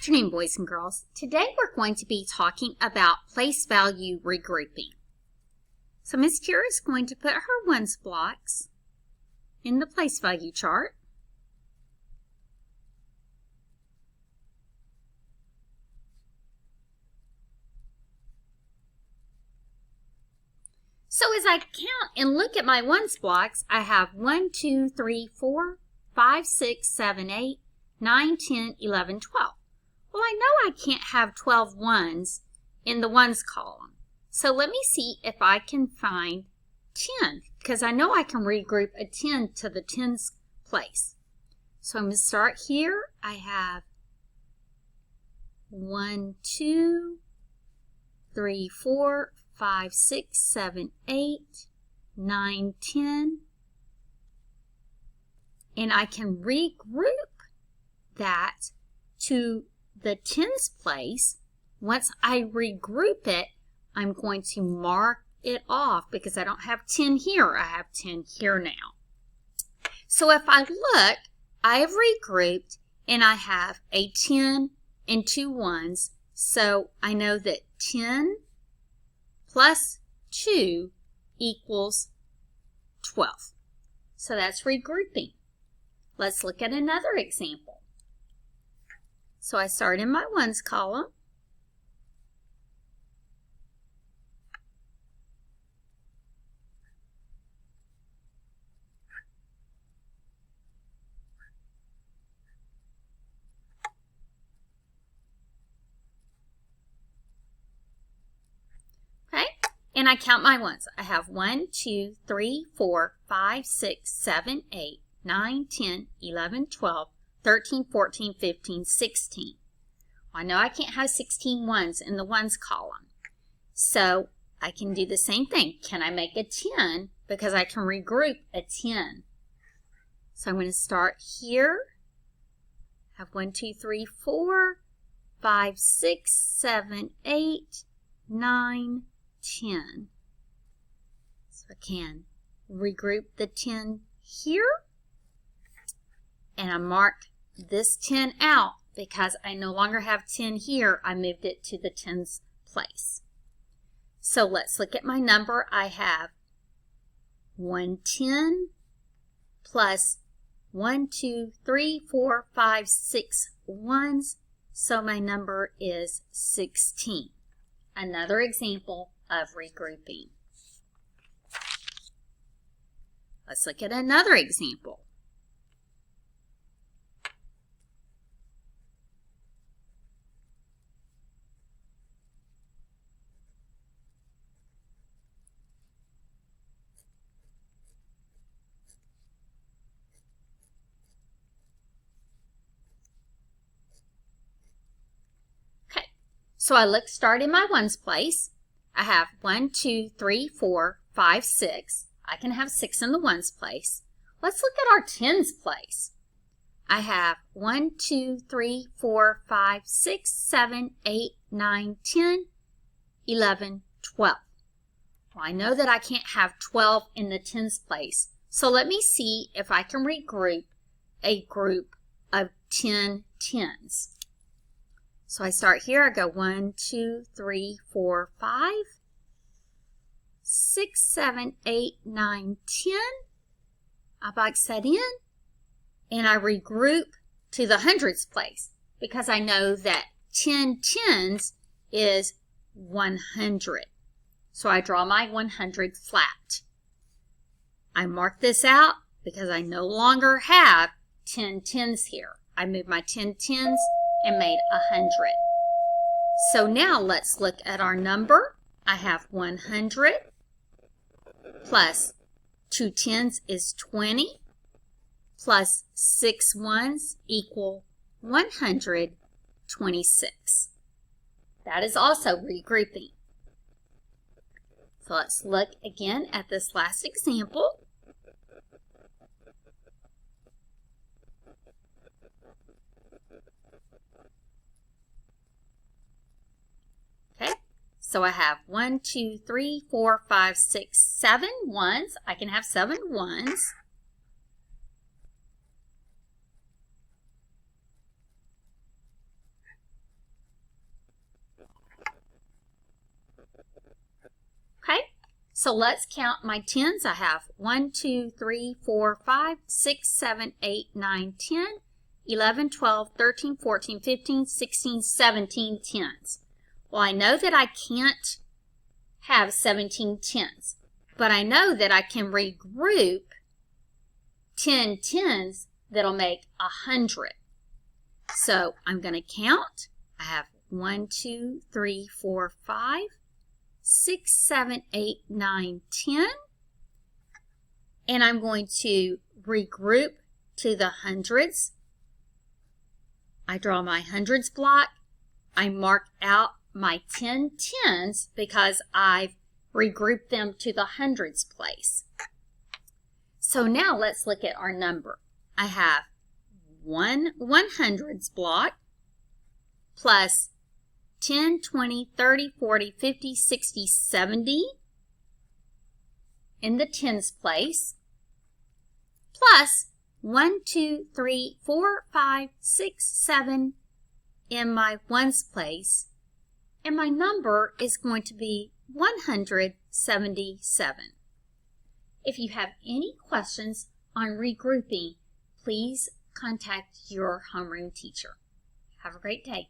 afternoon, boys and girls. Today we're going to be talking about place value regrouping. So Miss Kira is going to put her ones blocks in the place value chart. So as I count and look at my ones blocks, I have 1, 2, 3, 4, 5, 6, 7, 8, 9, 10, 11, 12. Well, I know I can't have 12 ones in the ones column. So let me see if I can find 10, because I know I can regroup a 10 to the tens place. So I'm going to start here. I have 1, 2, 3, 4, 5, 6, 7, 8, 9, 10. And I can regroup that to the tens place. Once I regroup it, I'm going to mark it off because I don't have 10 here. I have 10 here now. So if I look, I have regrouped and I have a 10 and 2 ones. So I know that 10 plus 2 equals 12. So that's regrouping. Let's look at another example. So I start in my ones column. Okay, and I count my ones. I have 1, 2, 3, 4, 5, 6, 7, 8, 9, 10, 11, 12, 13, 14, 15, 16. Well, I know I can't have 16 ones in the ones column. So I can do the same thing. Can I make a 10? Because I can regroup a 10. So I'm going to start here. Have 1, 2, 3, 4, 5, 6, 7, 8, 9, 10. So I can regroup the 10 here. And I marked this 10 out because I no longer have 10 here. I moved it to the tens place. So let's look at my number. I have 110 plus 1, 2, 3, 4, 5, 6 ones. So my number is 16. Another example of regrouping. Let's look at another example. So I start in my ones place. I have 1, 2, 3, 4, 5, 6. I can have 6 in the ones place. Let's look at our tens place. I have 1, 2, 3, 4, 5, 6, 7, 8, 9, 10, 11, 12. Well, I know that I can't have 12 in the tens place. So let me see if I can regroup a group of 10 tens. So I start here, I go 1, 2, 3, 4, 5, 6, 7, 8, 9, 10. I box that in and I regroup to the hundreds place because I know that 10 tens is 100. So I draw my 100 flat. I mark this out because I no longer have 10 tens here. I moved my 10 tens and made 100. So now let's look at our number. I have 100 plus 2 tens is 20 plus 6 ones equal 126. That is also regrouping. So let's look again at this last example. So I have 1, 2, 3, 4, 5, 6, 7 ones. I can have 7 ones. So let's count my tens. I have 1, 2, 3, 4, 5, 6, 7, 8, 9, 10, 11, 12, 13, 14, 15, 16, 17 tens. Well, I know that I can't have 17 tens, but I know that I can regroup 10 tens that'll make 100. So I'm going to count. I have 1, 2, 3, 4, 5, 6, 7, 8, 9, 10. And I'm going to regroup to the hundreds. I draw my hundreds block. I mark out my 10 tens because I've regrouped them to the hundreds place. So now let's look at our number. I have one 100s block plus 10, 20, 30, 40, 50, 60, 70 in the tens place, plus 1, 2, 3, 4, 5, 6, 7 in my ones place, and my number is going to be 177. If you have any questions on regrouping, please contact your homeroom teacher. Have a great day.